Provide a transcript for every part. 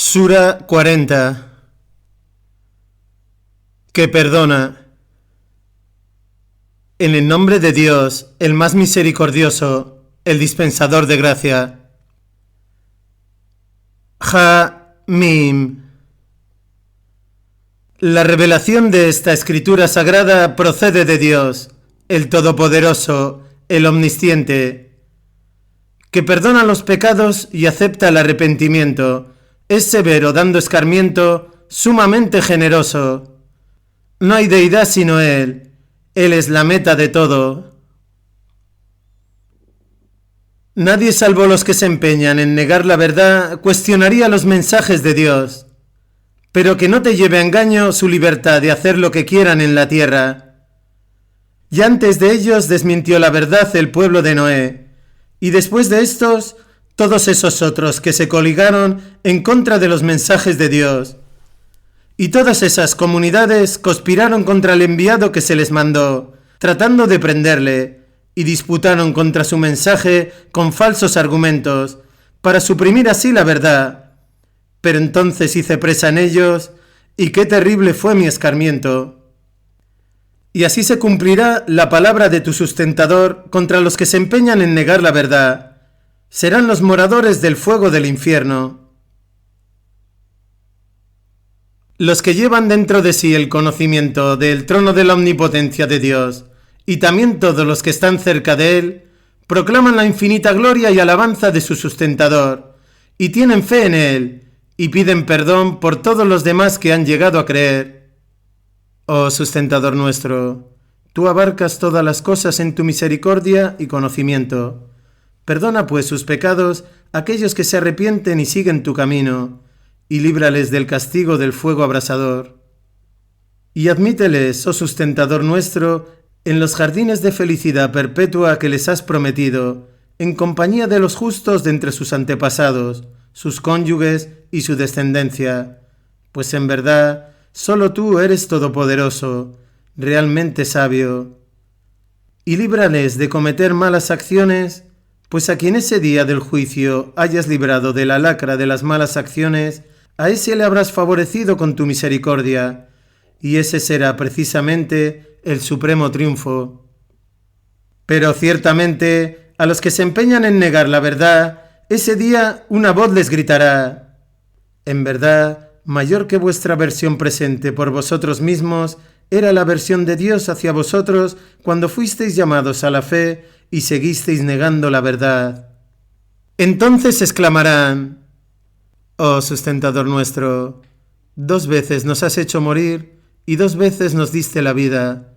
Sura 40. Que perdona. En el nombre de Dios, el más misericordioso, el dispensador de gracia. Ha-Mim. La revelación de esta escritura sagrada procede de Dios, el Todopoderoso, el Omnisciente, que perdona los pecados y acepta el arrepentimiento. Es severo dando escarmiento, sumamente generoso. No hay deidad sino Él. Él es la meta de todo. Nadie salvo los que se empeñan en negar la verdad cuestionaría los mensajes de Dios. Pero que no te lleve a engaño su libertad de hacer lo que quieran en la tierra. Ya antes de ellos desmintió la verdad el pueblo de Noé, y después de estos, todos esos otros que se coligaron en contra de los mensajes de Dios. Y todas esas comunidades conspiraron contra el enviado que se les mandó, tratando de prenderle, y disputaron contra su mensaje con falsos argumentos, para suprimir así la verdad. Pero entonces hice presa en ellos, y qué terrible fue mi escarmiento. Y así se cumplirá la palabra de tu sustentador contra los que se empeñan en negar la verdad. Serán los moradores del fuego del infierno. Los que llevan dentro de sí el conocimiento del trono de la omnipotencia de Dios, y también todos los que están cerca de Él, proclaman la infinita gloria y alabanza de su sustentador, y tienen fe en Él, y piden perdón por todos los demás que han llegado a creer. Oh sustentador nuestro, tú abarcas todas las cosas en tu misericordia y conocimiento. Perdona pues sus pecados a aquellos que se arrepienten y siguen tu camino, y líbrales del castigo del fuego abrasador. Y admíteles, oh sustentador nuestro, en los jardines de felicidad perpetua que les has prometido, en compañía de los justos de entre sus antepasados, sus cónyuges y su descendencia, pues en verdad solo tú eres todopoderoso, realmente sabio. Y líbrales de cometer malas acciones, pues a quien ese día del juicio hayas librado de la lacra de las malas acciones, a ese le habrás favorecido con tu misericordia, y ese será precisamente el supremo triunfo. Pero ciertamente, a los que se empeñan en negar la verdad, ese día una voz les gritará: en verdad, mayor que vuestra aversión presente por vosotros mismos, era la aversión de Dios hacia vosotros cuando fuisteis llamados a la fe y seguisteis negando la verdad. Entonces exclamarán: oh sustentador nuestro, 2 veces nos has hecho morir y 2 veces nos diste la vida,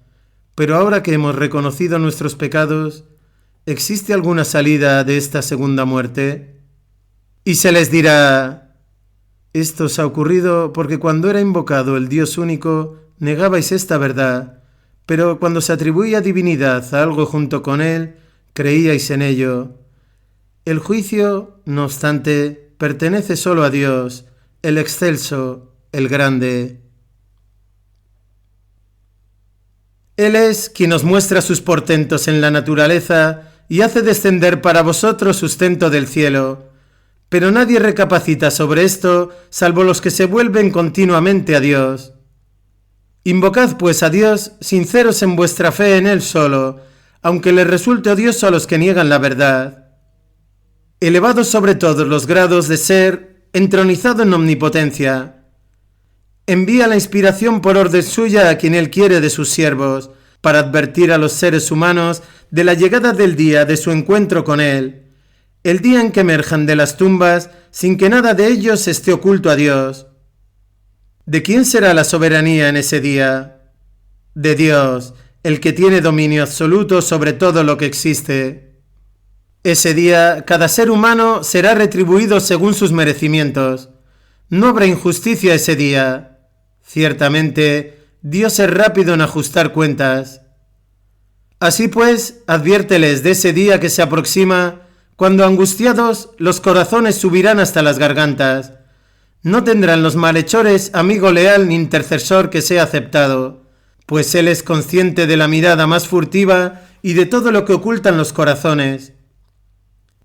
pero ahora que hemos reconocido nuestros pecados, ¿existe alguna salida de esta segunda muerte? Y se les dirá: esto os ha ocurrido porque cuando era invocado el Dios único, negabais esta verdad, pero cuando se atribuía divinidad a algo junto con Él, creíais en ello. El juicio, no obstante, pertenece solo a Dios, el excelso, el grande. Él es quien os muestra sus portentos en la naturaleza y hace descender para vosotros sustento del cielo. Pero nadie recapacita sobre esto, salvo los que se vuelven continuamente a Dios. Invocad pues a Dios, sinceros en vuestra fe en Él solo, aunque les resulte odioso a los que niegan la verdad. Elevado sobre todos los grados de ser, entronizado en omnipotencia, envía la inspiración por orden suya a quien Él quiere de sus siervos, para advertir a los seres humanos de la llegada del día de su encuentro con Él, el día en que emerjan de las tumbas sin que nada de ellos esté oculto a Dios. ¿De quién será la soberanía en ese día? De Dios, el que tiene dominio absoluto sobre todo lo que existe. Ese día cada ser humano será retribuido según sus merecimientos. No habrá injusticia ese día. Ciertamente, Dios es rápido en ajustar cuentas. Así pues, adviérteles de ese día que se aproxima, cuando angustiados los corazones subirán hasta las gargantas. No tendrán los malhechores amigo leal ni intercesor que sea aceptado, pues Él es consciente de la mirada más furtiva y de todo lo que ocultan los corazones.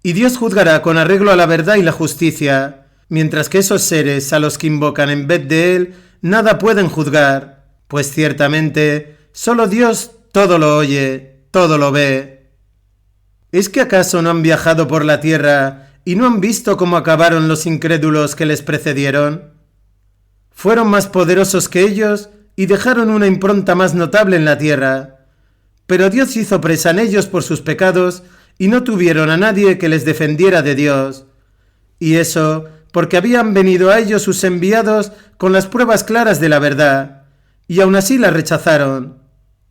Y Dios juzgará con arreglo a la verdad y la justicia, mientras que esos seres a los que invocan en vez de él nada pueden juzgar, pues ciertamente solo Dios todo lo oye, todo lo ve. ¿Es que acaso no han viajado por la tierra y no han visto cómo acabaron los incrédulos que les precedieron? Fueron más poderosos que ellos y dejaron una impronta más notable en la tierra. Pero Dios hizo presa en ellos por sus pecados y no tuvieron a nadie que les defendiera de Dios. Y eso porque habían venido a ellos sus enviados con las pruebas claras de la verdad, y aún así la rechazaron.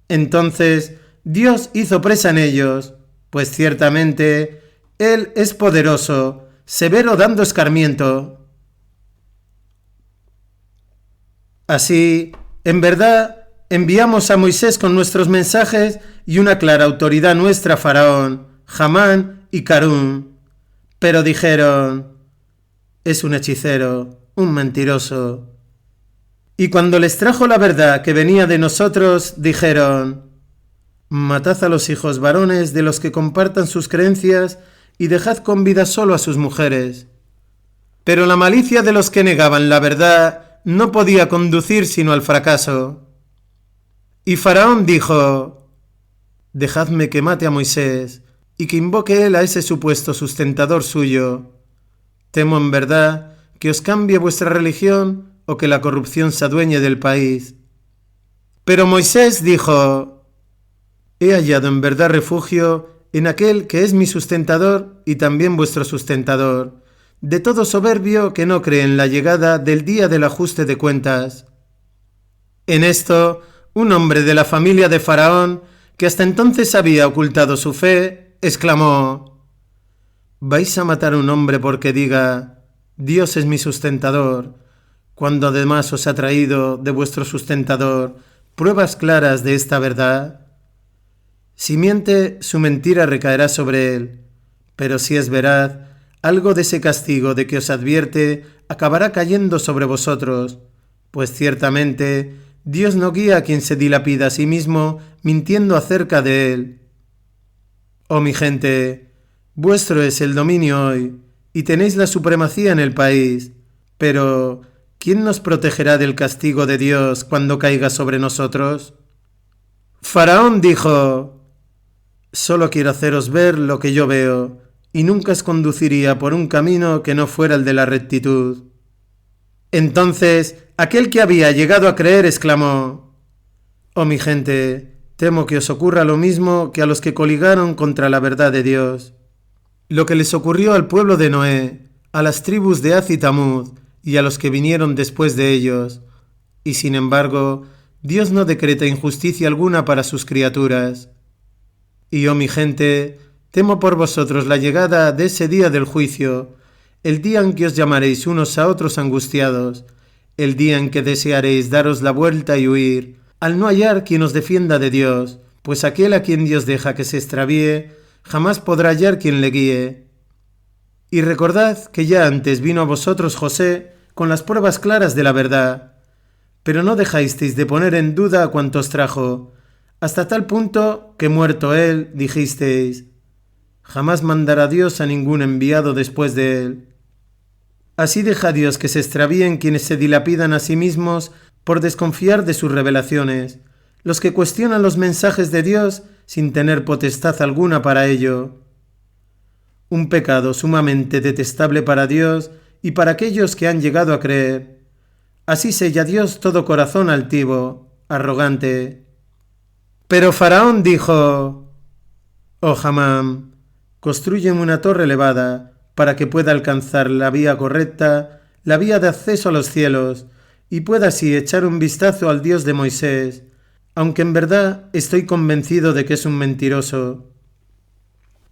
Entonces Dios hizo presa en ellos, pues ciertamente Él es poderoso, severo dando escarmiento. Así, en verdad, enviamos a Moisés con nuestros mensajes y una clara autoridad nuestra a Faraón, Hamán y Carún. Pero dijeron: es un hechicero, un mentiroso. Y cuando les trajo la verdad que venía de nosotros, dijeron: matad a los hijos varones de los que compartan sus creencias y dejad con vida solo a sus mujeres. Pero la malicia de los que negaban la verdad no podía conducir sino al fracaso. Y Faraón dijo: dejadme que mate a Moisés y que invoque él a ese supuesto sustentador suyo. Temo en verdad que os cambie vuestra religión o que la corrupción se adueñe del país. Pero Moisés dijo: he hallado en verdad refugio en aquel que es mi sustentador y también vuestro sustentador, de todo soberbio que no cree en la llegada del día del ajuste de cuentas. En esto, un hombre de la familia de Faraón, que hasta entonces había ocultado su fe, exclamó: ¿vais a matar a un hombre porque diga Dios es mi sustentador, cuando además os ha traído de vuestro sustentador pruebas claras de esta verdad? Si miente, su mentira recaerá sobre él, pero si es veraz, algo de ese castigo de que os advierte acabará cayendo sobre vosotros, pues ciertamente Dios no guía a quien se dilapida a sí mismo mintiendo acerca de él. Oh mi gente, vuestro es el dominio hoy, y tenéis la supremacía en el país, pero ¿quién nos protegerá del castigo de Dios cuando caiga sobre nosotros? Faraón dijo: solo quiero haceros ver lo que yo veo, y nunca os conduciría por un camino que no fuera el de la rectitud. Entonces aquel que había llegado a creer exclamó: oh mi gente, temo que os ocurra lo mismo que a los que coligaron contra la verdad de Dios. Lo que les ocurrió al pueblo de Noé, a las tribus de Ad y Tamud y a los que vinieron después de ellos. Y sin embargo, Dios no decreta injusticia alguna para sus criaturas. Y oh mi gente, temo por vosotros la llegada de ese día del juicio, el día en que os llamaréis unos a otros angustiados, el día en que desearéis daros la vuelta y huir, al no hallar quien os defienda de Dios, pues aquel a quien Dios deja que se extravíe, jamás podrá hallar quien le guíe. Y recordad que ya antes vino a vosotros José con las pruebas claras de la verdad, pero no dejasteis de poner en duda a cuantos trajo, hasta tal punto que muerto él, dijisteis: jamás mandará Dios a ningún enviado después de él. Así deja Dios que se extravíen quienes se dilapidan a sí mismos por desconfiar de sus revelaciones, los que cuestionan los mensajes de Dios sin tener potestad alguna para ello. Un pecado sumamente detestable para Dios y para aquellos que han llegado a creer. Así sella Dios todo corazón altivo, arrogante. Pero Faraón dijo: oh Hamán, construyeme una torre elevada para que pueda alcanzar la vía correcta, la vía de acceso a los cielos, y pueda así echar un vistazo al Dios de Moisés, aunque en verdad estoy convencido de que es un mentiroso.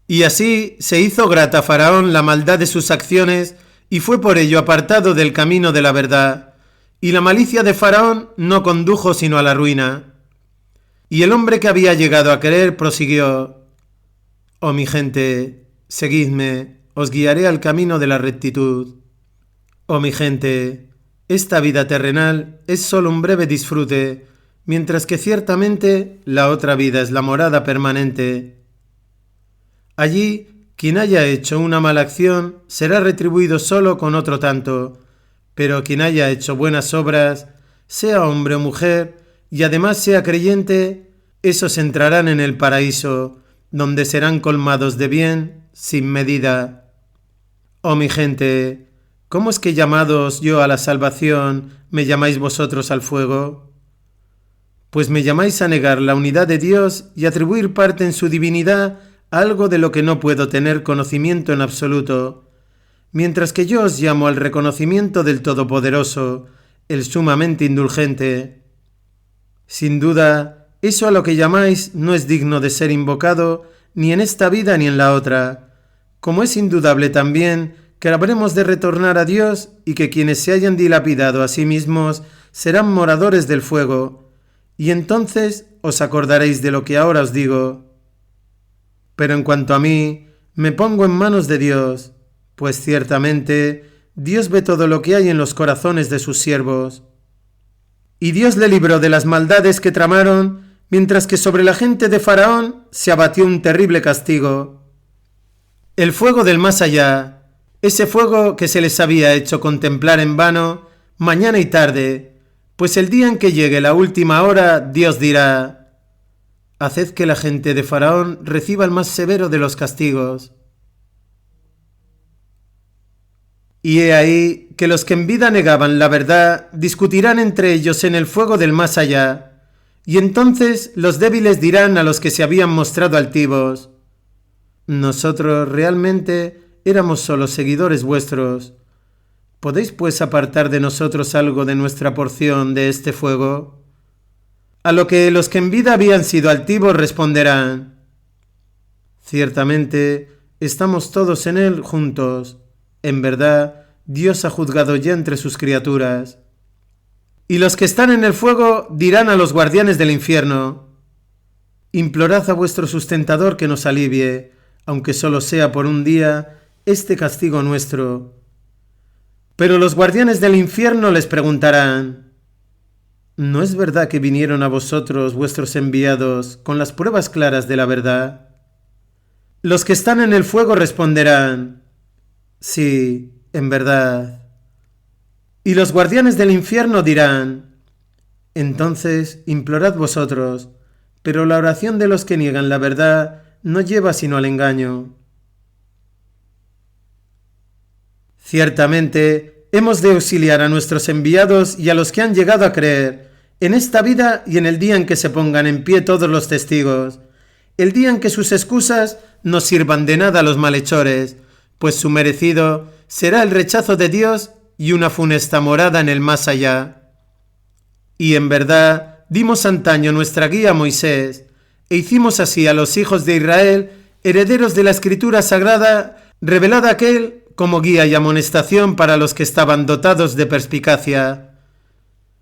Y así se hizo grata a Faraón la maldad de sus acciones y fue por ello apartado del camino de la verdad, y la malicia de Faraón no condujo sino a la ruina. Y el hombre que había llegado a creer prosiguió: oh mi gente, seguidme, os guiaré al camino de la rectitud. Oh mi gente, esta vida terrenal es solo un breve disfrute, mientras que ciertamente la otra vida es la morada permanente. Allí Quien haya hecho una mala acción será retribuido solo con otro tanto, pero quien haya hecho buenas obras, sea hombre o mujer, y además sea creyente, esos entrarán en el paraíso, donde serán colmados de bien sin medida. Oh mi gente, ¿cómo es que llamados yo a la salvación, me llamáis vosotros al fuego? Pues me llamáis a negar la unidad de Dios y atribuir parte en su divinidad a algo de lo que no puedo tener conocimiento en absoluto, mientras que yo os llamo al reconocimiento del Todopoderoso, el sumamente indulgente. Sin duda, eso a lo que llamáis no es digno de ser invocado ni en esta vida ni en la otra, como es indudable también que habremos de retornar a Dios y que quienes se hayan dilapidado a sí mismos serán moradores del fuego, y entonces os acordaréis de lo que ahora os digo. Pero en cuanto a mí, me pongo en manos de Dios, pues ciertamente Dios ve todo lo que hay en los corazones de sus siervos. Y Dios le libró de las maldades que tramaron, mientras que sobre la gente de Faraón se abatió un terrible castigo. El fuego del más allá, ese fuego que se les había hecho contemplar en vano, mañana y tarde, pues el día en que llegue la última hora, Dios dirá: haced que la gente de Faraón reciba el más severo de los castigos. Y he ahí que los que en vida negaban la verdad discutirán entre ellos en el fuego del más allá, y entonces los débiles dirán a los que se habían mostrado altivos: nosotros realmente éramos solo seguidores vuestros. ¿Podéis pues apartar de nosotros algo de nuestra porción de este fuego? A lo que los que en vida habían sido altivos responderán: ciertamente estamos todos en él juntos. En verdad, Dios ha juzgado ya entre sus criaturas. Y los que están en el fuego dirán a los guardianes del infierno: implorad a vuestro sustentador que nos alivie, aunque solo sea por un día, este castigo nuestro. Pero los guardianes del infierno les preguntarán: ¿no es verdad que vinieron a vosotros vuestros enviados con las pruebas claras de la verdad? Los que están en el fuego responderán: sí, en verdad. Y los guardianes del infierno dirán: entonces implorad vosotros, pero la oración de los que niegan la verdad no lleva sino al engaño. Ciertamente, hemos de auxiliar a nuestros enviados y a los que han llegado a creer, en esta vida y en el día en que se pongan en pie todos los testigos, el día en que sus excusas no sirvan de nada a los malhechores, pues su merecido será el rechazo de Dios y una funesta morada en el más allá. Y en verdad, dimos antaño nuestra guía a Moisés, e hicimos así a los hijos de Israel herederos de la Escritura Sagrada, revelada aquel como guía y amonestación para los que estaban dotados de perspicacia.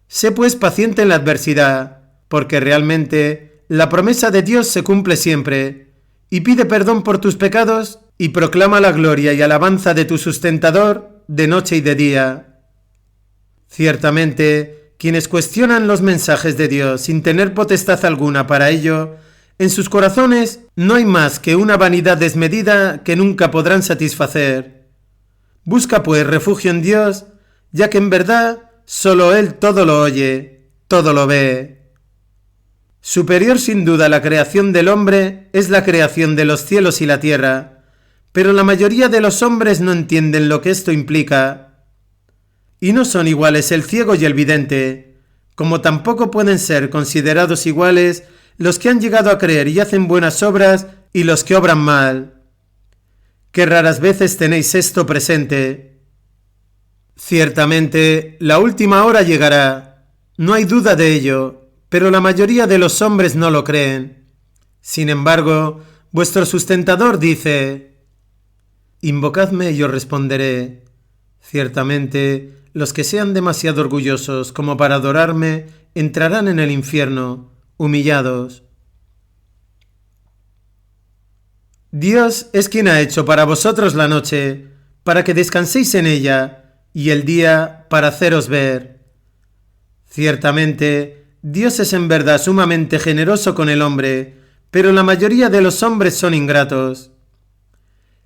Sé pues paciente en la adversidad, porque realmente la promesa de Dios se cumple siempre, y pide perdón por tus pecados y proclama la gloria y alabanza de tu sustentador de noche y de día. Ciertamente, quienes cuestionan los mensajes de Dios sin tener potestad alguna para ello, en sus corazones no hay más que una vanidad desmedida que nunca podrán satisfacer. Busca pues refugio en Dios, ya que en verdad solo Él todo lo oye, todo lo ve. Superior sin duda a la creación del hombre es la creación de los cielos y la tierra, pero la mayoría de los hombres no entienden lo que esto implica. Y no son iguales el ciego y el vidente, como tampoco pueden ser considerados iguales los que han llegado a creer y hacen buenas obras y los que obran mal. Qué raras veces tenéis esto presente. Ciertamente, la última hora llegará, no hay duda de ello, pero la mayoría de los hombres no lo creen. Sin embargo, vuestro sustentador dice: invocadme y os responderé. Ciertamente, los que sean demasiado orgullosos como para adorarme entrarán en el infierno, humillados. Dios es quien ha hecho para vosotros la noche, para que descanséis en ella, y el día para haceros ver. Ciertamente, Dios es en verdad sumamente generoso con el hombre, pero la mayoría de los hombres son ingratos.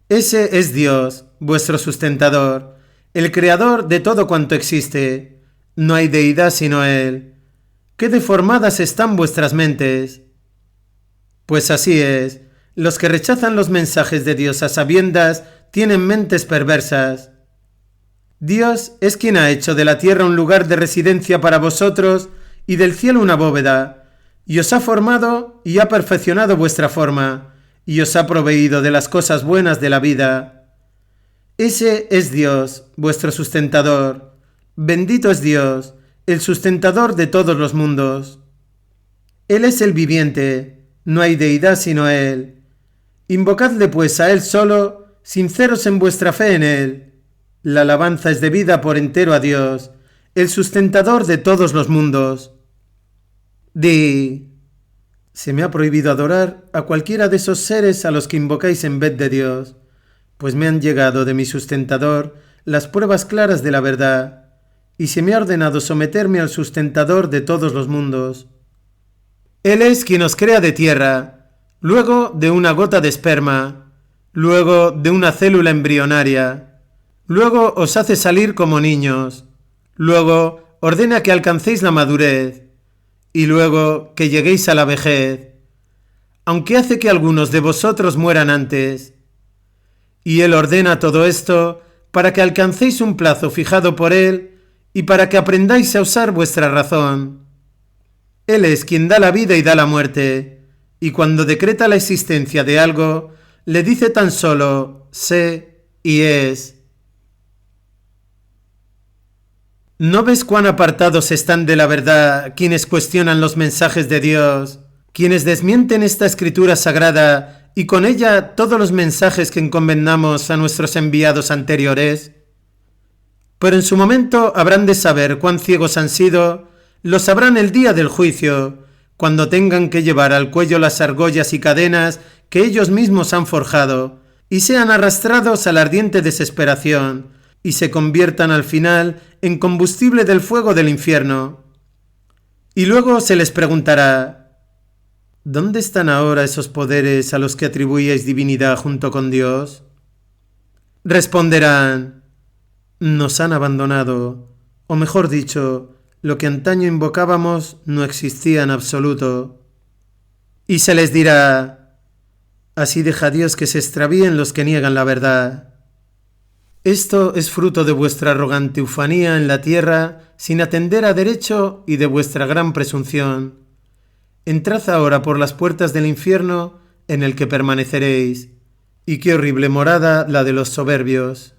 Ese es Dios, vuestro sustentador, el creador de todo cuanto existe. No hay deidad sino Él. ¡Qué deformadas están vuestras mentes! Pues así es, los que rechazan los mensajes de Dios a sabiendas tienen mentes perversas. Dios es quien ha hecho de la tierra un lugar de residencia para vosotros y del cielo una bóveda, y os ha formado y ha perfeccionado vuestra forma, y os ha proveído de las cosas buenas de la vida. Ese es Dios, vuestro sustentador. Bendito es Dios, el sustentador de todos los mundos. Él es el viviente, no hay deidad sino Él. Invocadle pues a Él solo, sinceros en vuestra fe en Él. La alabanza es debida por entero a Dios, el sustentador de todos los mundos. Di: se me ha prohibido adorar a cualquiera de esos seres a los que invocáis en vez de Dios, pues me han llegado de mi sustentador las pruebas claras de la verdad, y se me ha ordenado someterme al sustentador de todos los mundos. Él es quien os crea de tierra, luego de una gota de esperma, luego de una célula embrionaria. Luego os hace salir como niños, luego ordena que alcancéis la madurez, y luego que lleguéis a la vejez, aunque hace que algunos de vosotros mueran antes. Y Él ordena todo esto para que alcancéis un plazo fijado por Él y para que aprendáis a usar vuestra razón. Él es quien da la vida y da la muerte, y cuando decreta la existencia de algo, le dice tan solo sé y es. ¿No ves cuán apartados están de la verdad quienes cuestionan los mensajes de Dios, quienes desmienten esta escritura sagrada y con ella todos los mensajes que encomendamos a nuestros enviados anteriores? Pero en su momento habrán de saber cuán ciegos han sido, lo sabrán el día del juicio, cuando tengan que llevar al cuello las argollas y cadenas que ellos mismos han forjado, y sean arrastrados a la ardiente desesperación, y se conviertan al final en combustible del fuego del infierno. Y luego se les preguntará: ¿dónde están ahora esos poderes a los que atribuíais divinidad junto con Dios? Responderán: nos han abandonado, o mejor dicho, lo que antaño invocábamos no existía en absoluto. Y se les dirá: así deja Dios que se extravíen los que niegan la verdad. Esto es fruto de vuestra arrogante ufanía en la tierra, sin atender a derecho, y de vuestra gran presunción. Entrad ahora por las puertas del infierno, en el que permaneceréis, y qué horrible morada la de los soberbios.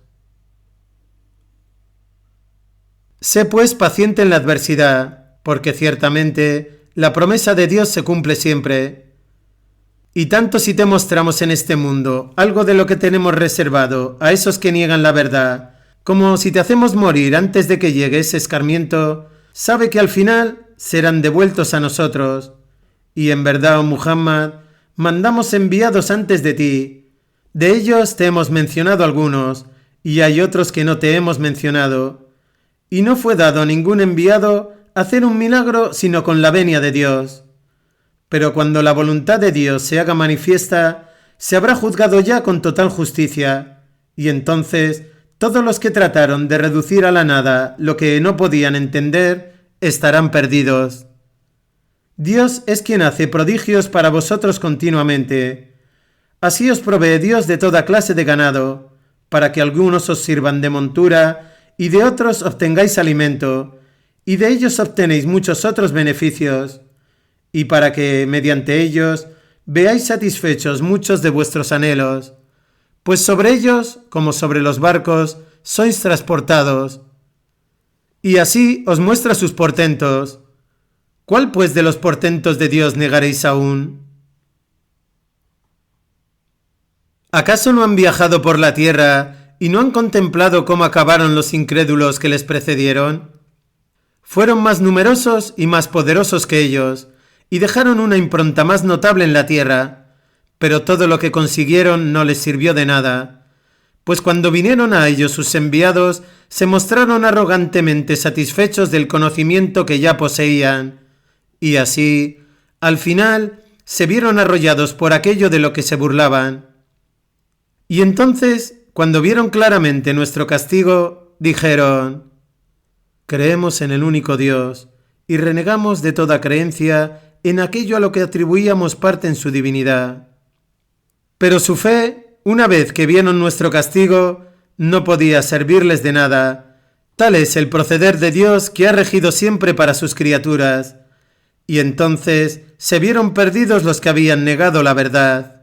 Sé pues paciente en la adversidad, porque ciertamente la promesa de Dios se cumple siempre. Y tanto si te mostramos en este mundo algo de lo que tenemos reservado a esos que niegan la verdad, como si te hacemos morir antes de que llegue ese escarmiento, sabe que al final serán devueltos a nosotros. Y en verdad, oh Muhammad, mandamos enviados antes de ti. De ellos te hemos mencionado algunos, y hay otros que no te hemos mencionado. Y no fue dado a ningún enviado hacer un milagro sino con la venia de Dios. Pero cuando la voluntad de Dios se haga manifiesta, se habrá juzgado ya con total justicia, y entonces todos los que trataron de reducir a la nada lo que no podían entender estarán perdidos. Dios es quien hace prodigios para vosotros continuamente. Así os provee Dios de toda clase de ganado, para que algunos os sirvan de montura y de otros obtengáis alimento, y de ellos obtenéis muchos otros beneficios, y para que, mediante ellos, veáis satisfechos muchos de vuestros anhelos, pues sobre ellos, como sobre los barcos, sois transportados. Y así os muestra sus portentos. ¿Cuál pues de los portentos de Dios negaréis aún? ¿Acaso no han viajado por la tierra y no han contemplado cómo acabaron los incrédulos que les precedieron? Fueron más numerosos y más poderosos que ellos, y dejaron una impronta más notable en la tierra, pero todo lo que consiguieron no les sirvió de nada, pues cuando vinieron a ellos sus enviados, se mostraron arrogantemente satisfechos del conocimiento que ya poseían, y así, al final, se vieron arrollados por aquello de lo que se burlaban. Y entonces, cuando vieron claramente nuestro castigo, dijeron: creemos en el único Dios y renegamos de toda creencia en aquello a lo que atribuíamos parte en su divinidad. Pero su fe, una vez que vieron nuestro castigo, no podía servirles de nada. Tal es el proceder de Dios que ha regido siempre para sus criaturas. Y entonces se vieron perdidos los que habían negado la verdad.